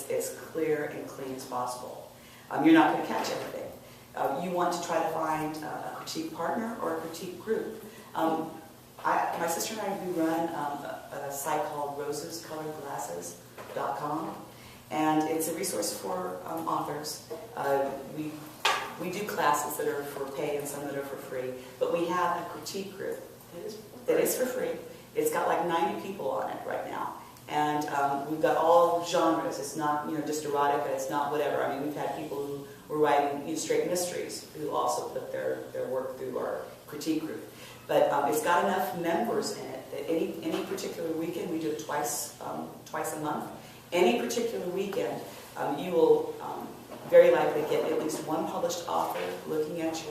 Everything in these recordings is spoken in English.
it's as clear and clean as possible. You're not going to catch everything. You want to try to find a critique partner or a critique group. My sister and I, we run a site called rosescoloredglasses.com, and it's a resource for authors. We do classes that are for pay and some that are for free, but we have a critique group that is for free. It's got like 90 people on it right now. And we've got all genres. It's not, just erotica. It's not whatever. I mean, we've had people who were writing straight mysteries who also put their work through our critique group. But it's got enough members in it that any particular weekend, we do it twice a month. Any particular weekend, you will very likely get at least one published author looking at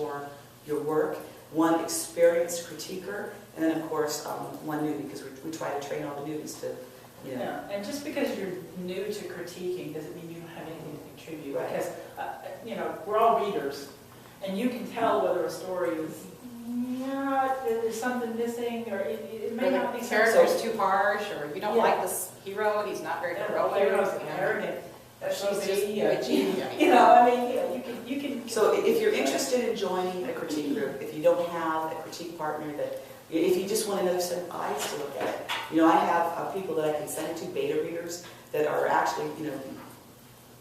your work, one experienced critiquer, and then of course one newbie, because we try to train all the newbies to. Yeah, and just because you're new to critiquing doesn't mean you don't have anything to contribute. Right. Because, we're all readers, and you can tell whether a story is, there's something missing, or it may not be. The character's too harsh, or you don't like this hero, he's not very heroic. The hero's arrogant. She's just bitchy. You can. So if you're interested in joining a critique group, if you don't have a critique partner if you just want another set of eyes to look at it, I have people that I can send it to, beta readers, that are actually,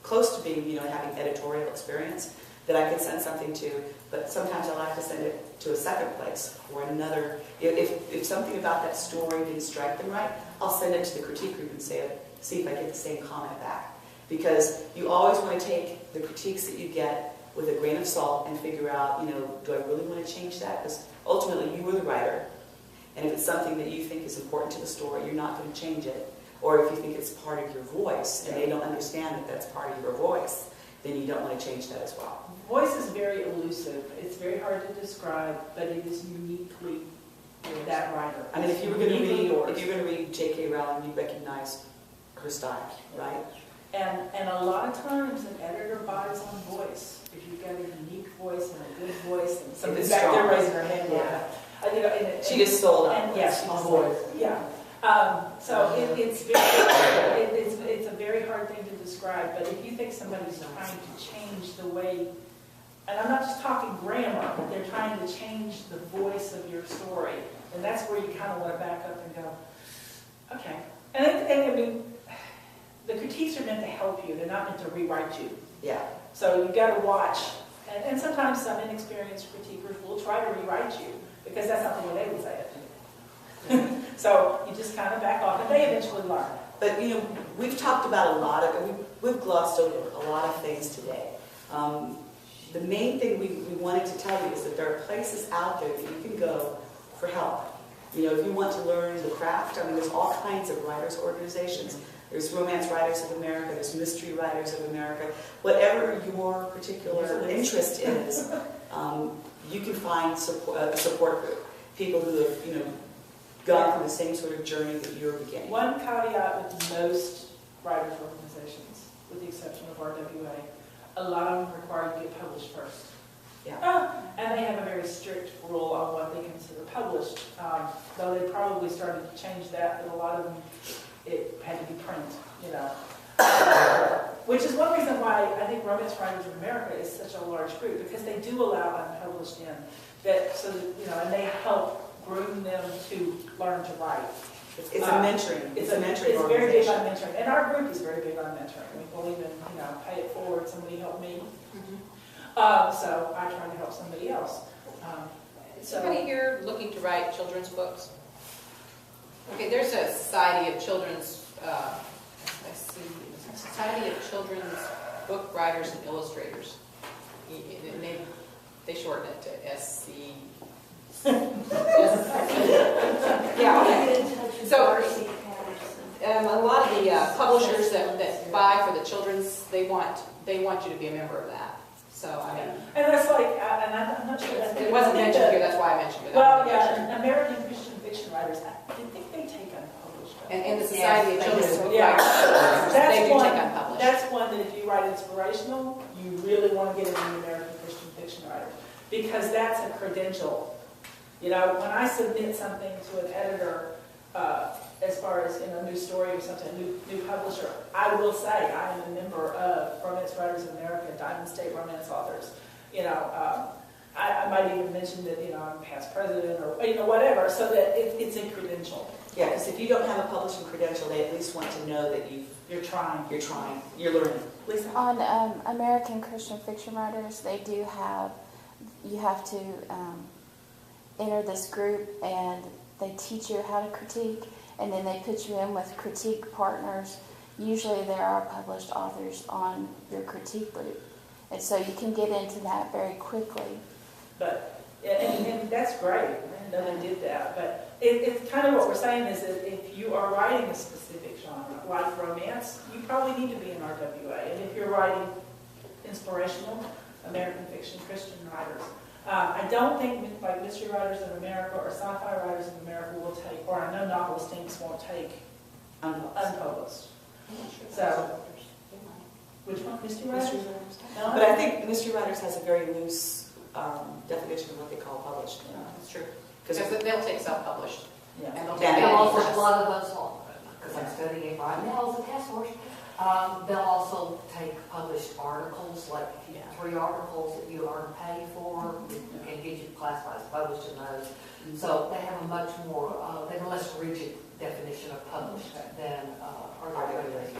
close to being, having editorial experience, that I can send something to, but sometimes I like to send it to a second place or another. If something about that story didn't strike them right, I'll send it to the critique group and see if I get the same comment back. Because you always want to take the critiques that you get with a grain of salt and figure out, do I really want to change that? Because ultimately you were the writer. And if it's something that you think is important to the story, you're not going to change it. Or if you think it's part of your voice and they don't understand that that's part of your voice, then you don't want to change that as well. Voice is very elusive. It's very hard to describe, but it is uniquely that writer. I mean, if you were going to read J.K. Rowling, you'd recognize her style, right? And a lot of times an editor buys on voice. If you've got a unique voice and a good voice, and somebody's back there raising her hand, She just sold out. Yes, on voice. Yeah. So it's a very hard thing to describe. But if you think somebody's trying to change the way, and I'm not just talking grammar, but they're trying to change the voice of your story, and that's where you kind of want to back up and go, okay. And I mean, the critiques are meant to help you. They're not meant to rewrite you. Yeah. So you've got to watch. And sometimes some inexperienced critiquers will try to rewrite you because that's not the way they would say it. So you just kind of back off, and they eventually learn. But, we've talked about we've glossed over a lot of things today. The main thing we wanted to tell you is that there are places out there that you can go for help. If you want to learn the craft, there's all kinds of writers' organizations. There's Romance Writers of America, there's Mystery Writers of America. Whatever your particular interest is, you can find a support group. People who have, gone through the same sort of journey that you're beginning. One caveat with most writers' organizations, with the exception of RWA, a lot of them require you to get published first. Yeah. And they have a very strict rule on what they consider published. Though they probably started to change that, but a lot of them, it had to be print, Which is one reason why I think Romance Writers of America is such a large group, because they do allow unpublished in, and they help groom them to learn to write. It's a mentoring. It's a mentoring It's very big on organization. mentoring, and our group is very big on mentoring. We believe in pay it forward. Somebody help me, so I try to help somebody else. Is somebody here looking to write children's books? Okay, there's a Society of Children's. Society of Children's Book Writers and Illustrators. And they shorten it to SC. Yeah. Okay. So a lot of the publishers that buy for the children's, they want you to be a member of that. So and that's like, and I'm not sure that's it wasn't mentioned here. That's why I mentioned it. Well, yeah, American Christian fiction writers. I think they take unpublished. And the Society of Children's Book Writers, they do take unpublished. That's one that if you write inspirational, you really want to get into the American Christian fiction writer, because that's a credential. When I submit something to an editor, as far as, news story or something, new publisher, I will say, I am a member of Romance Writers of America, Diamond State Romance Authors. I might even mention that, I'm past president or, whatever, so that it's a credential. Yeah, because if you don't have a publishing credential, they at least want to know that You're trying. you're learning. Lisa? On American Christian fiction writers, they do have, you have to enter this group and they teach you how to critique, and then they put you in with critique partners. Usually there are published authors on your critique group, and so you can get into that very quickly. But, and that's great, I didn't know they did that, but it's kind of what we're saying is that if you are writing a specific genre, like romance, you probably need to be in RWA, and if you're writing inspirational, American fiction, Christian writers, I don't think like Mystery Writers of America or Sci-Fi Writers of America will take, or I know novelist teams won't take unpublished. So, which one, Mystery Writers? Mystery Writers. No, But I think Mystery Writers has a very loose definition of what they call published. Yeah, that's true. Because Because they'll take self-published. Yeah. And they'll Yeah. take They'll also, press. a lot of those, because I'm studying right now as a task force, they'll also take published articles, like if you have 3 articles that you are paid for, you can get you classified as published in those. So they have a much more, they have a less rigid definition of published than RWA.